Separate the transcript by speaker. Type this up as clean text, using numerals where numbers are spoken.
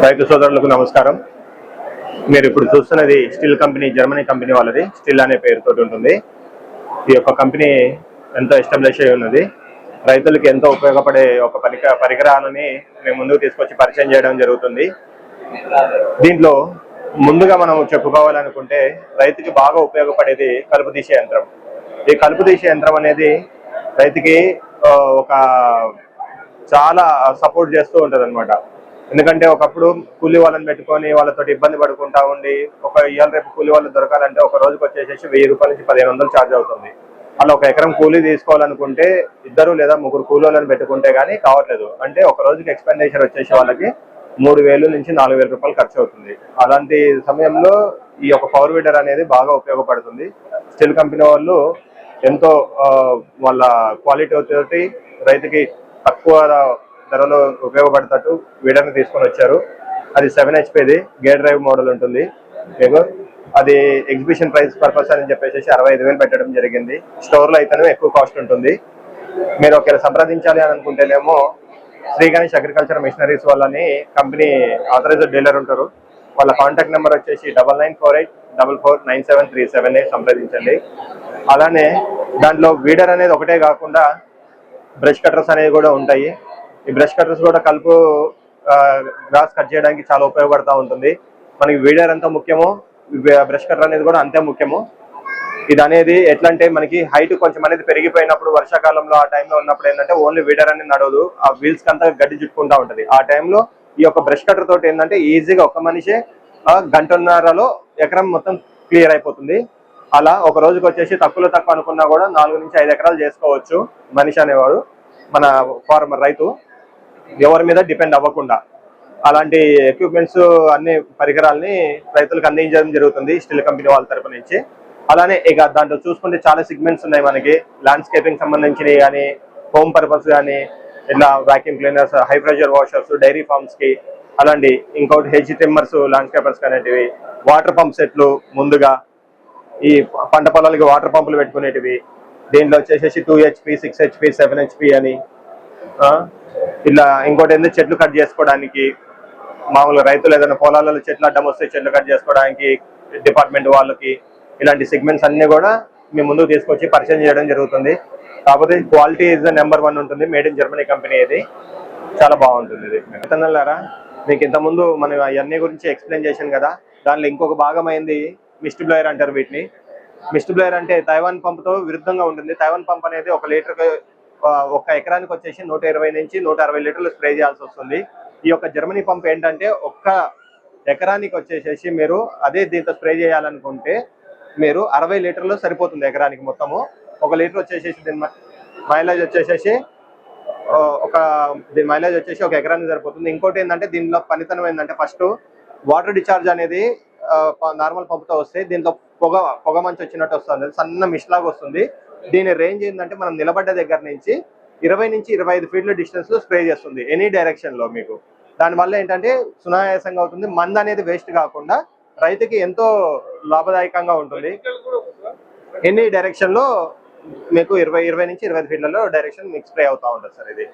Speaker 1: రైతు సోదరులకు నమస్కారం. మీరు ఇప్పుడు చూస్తున్నది స్టిల్ కంపెనీ, జర్మనీ కంపెనీ వాళ్ళది. స్టిల్ అనే పేరుతో ఉంటుంది. ఈ యొక్క కంపెనీ ఎంతో ఎస్టాబ్లిష్ అయి ఉన్నది. రైతులకి ఎంతో ఉపయోగపడే ఒక పరికరాలని మేము ముందుకు తీసుకొచ్చి పరిచయం చేయడం జరుగుతుంది. దీంట్లో ముందుగా మనం చెప్పుకోవాలనుకుంటే రైతుకి బాగా ఉపయోగపడేది కలుపు తీసే యంత్రం. ఈ కలుపు తీసే యంత్రం అనేది రైతుకి ఒక చాలా సపోర్ట్ చేస్తూ ఉంటుంది అనమాట. ఎందుకంటే ఒకప్పుడు కూలీ వాళ్ళని పెట్టుకొని వాళ్ళతో ఇబ్బంది పడుకుంటా ఉండి ఇవాళ రేపు కూలీ వాళ్ళు దొరకాలంటే ఒక రోజుకి వచ్చేసేసి 1000 రూపాయల నుంచి 1500 ఛార్జ్ అవుతుంది. అలా ఒక ఎకరం కూలీ తీసుకోవాలనుకుంటే 2 లేదా 3 కూలీలను పెట్టుకుంటే గానీ కావట్లేదు. అంటే ఒక రోజుకి ఎక్స్పెండిచర్ వచ్చేసి వాళ్ళకి 3000 నుంచి 4000 రూపాయలు ఖర్చు అవుతుంది. అలాంటి సమయంలో ఈ యొక్క పవర్ వీడర్ అనేది బాగా ఉపయోగపడుతుంది. స్టిల్ కంపెనీ వాళ్ళు ఎంతో వాళ్ళ క్వాలిటీ తోటి రైతుకి తక్కువ ధరలో ఉపయోగపడేటట్టు వీడర్ని తీసుకొని వచ్చారు. అది 7 HPది గేర్ డ్రైవ్ మోడల్ ఉంటుంది. అది ఎగ్జిబిషన్ ప్రైస్ పర్పస్ అని చెప్పేసి 65,000 పెట్టడం జరిగింది. స్టోర్లో అయితేనే ఎక్కువ కాస్ట్ ఉంటుంది. మీరు ఒకవేళ సంప్రదించాలి అని అనుకుంటేనేమో శ్రీ గణేష్ అగ్రికల్చర్ మిషనరీస్ వాళ్ళని కంపెనీ ఆథరైజ్డ్ డీలర్ ఉంటారు. వాళ్ళ కాంటాక్ట్ నెంబర్ వచ్చేసి 9948449737 సంప్రదించండి. అలానే దాంట్లో వీడర్ అనేది ఒకటే కాకుండా బ్రష్ కట్టర్స్ అనేవి కూడా ఉంటాయి. ఈ బ్రష్ కట్టర్స్ కూడా కలుపు గ్రాస్ కట్ చేయడానికి చాలా ఉపయోగపడతా ఉంటుంది. మనకి వీడర్ ఎంత ముఖ్యమో బ్రష్ కట్టర్ అనేది కూడా అంతే ముఖ్యము. ఇది అనేది ఎట్లా అంటే మనకి హైట్ కొంచెం అనేది పెరిగిపోయినప్పుడు వర్షాకాలంలో ఆ టైంలో ఉన్నప్పుడు ఏంటంటే ఓన్లీ వీడర్ అనేది నడవదు, ఆ వీల్స్ కంతా గడ్డి చుట్టుకుంటా ఉంటది. ఆ టైంలో ఈ యొక్క బ్రష్ కట్టర్ తోటి ఏంటంటే ఈజీగా ఒక మనిషి గంటన్నరలో ఎకరం మొత్తం క్లియర్ అయిపోతుంది. అలా ఒక రోజుకి వచ్చేసి తక్కువ అనుకున్నా కూడా 4 నుంచి 5 ఎకరాలు చేసుకోవచ్చు మనిషి అనేవాడు, మన ఫార్మర్ రైతు ఎవరి మీద డిపెండ్ అవ్వకుండా. అలాంటి ఎక్విప్మెంట్స్ అన్ని పరికరాలని రైతులకు అందించడం జరుగుతుంది స్టిల్ కంపెనీ వాళ్ళ తరపు నుంచి. అలానే ఇక దాంట్లో చూసుకుంటే చాలా సెగ్మెంట్స్ ఉన్నాయి మనకి. ల్యాండ్స్కేపింగ్ సంబంధించినవి కానీ, హోమ్ పర్పస్ కానీ, ఇట్లా vacuum cleaners, high pressure washers, dairy farms కి, అలాంటి ఇంకోటి హెడ్జ్ ట్రిమ్మర్స్, ల్యాండ్స్కేపర్స్ అనేటివి, వాటర్ పంప్ సెట్లు, ముందుగా ఈ పంట పొలాలకి వాటర్ పంపులు పెట్టుకునేటివి. దీంట్లో వచ్చేసి 2 HP, 6 HP, 7 HP అని ఇలా. ఇంకోటి ఏంటంటే చెట్లు కట్ చేసుకోవడానికి, మామూలుగా రైతులు ఏదైనా పొలాలలో చెట్లు అడ్డం వస్తే చెట్లు కట్ చేసుకోవడానికి డిపార్ట్మెంట్ వాళ్ళకి, ఇలాంటి సెగ్మెంట్స్ అన్ని కూడా మేము ముందుకు తీసుకొచ్చి పరిచయం చేయడం జరుగుతుంది. కాకపోతే క్వాలిటీ ఇస్ ద నెంబర్ 1 ఉంటుంది. మేడ్ ఇన్ జర్మనీ కంపెనీ ఇది, చాలా బాగుంటుంది. ఇది రైతన్నలారా, మీకు ఇంతకుముందు మనం అవన్నీ గురించి ఎక్స్ప్లెయిన్ చేశాను కదా. దానిలో ఇంకొక భాగం అయింది మిస్ట్ బ్లోయర్ అంటారు వీటిని. మిస్ట్ బ్లోయర్ అంటే తైవాన్ పంపుతో విరుద్ధంగా ఉంటుంది. తైవాన్ పంప్ అనేది 1 లీటర్ ఒక ఎకరానికి వచ్చేసి 120 నుంచి 160 లీటర్లు స్ప్రే చేయాల్సి వస్తుంది. ఈ యొక్క జర్మనీ పంప్ ఏంటంటే 1 ఎకరానికి వచ్చేసేసి మీరు అదే దీంతో స్ప్రే చేయాలనుకుంటే మీరు 60 లీటర్లు సరిపోతుంది ఎకరానికి మొత్తము. 1 లీటర్ వచ్చేసేసి దీని మైలేజ్ వచ్చేసేసి దీని మైలేజ్ వచ్చేసి 1 ఎకరానికి సరిపోతుంది. ఇంకోటి ఏంటంటే దీనిలో పనితనం ఏంటంటే ఫస్ట్ వాటర్ డిశ్చార్జ్ అనేది నార్మల్ పంపుతో వస్తే దీంట్లో పొగ మంచి వచ్చినట్టు వస్తుంది, సన్న మిస్ట్ లాగా వస్తుంది. దీని రేంజ్ ఏంటంటే మనం నిలబడ్డ దగ్గర నుంచి 20 నుంచి 25 ఫీట్ల డిస్టెన్స్ లో స్ప్రే చేస్తుంది ఎనీ డైరెక్షన్ లో మీకు. దానివల్ల ఏంటంటే సునాయాసంగా అవుతుంది, మందు అనేది వేస్ట్ కాకుండా రైతుకి ఎంతో లాభదాయకంగా ఉంటుంది. ఎనీ డైరెక్షన్ లో మీకు 20 నుంచి 25 ఫీట్లలో డైరెక్షన్ మీకు స్ప్రే అవుతా ఉంటుంది సార్ ఇది.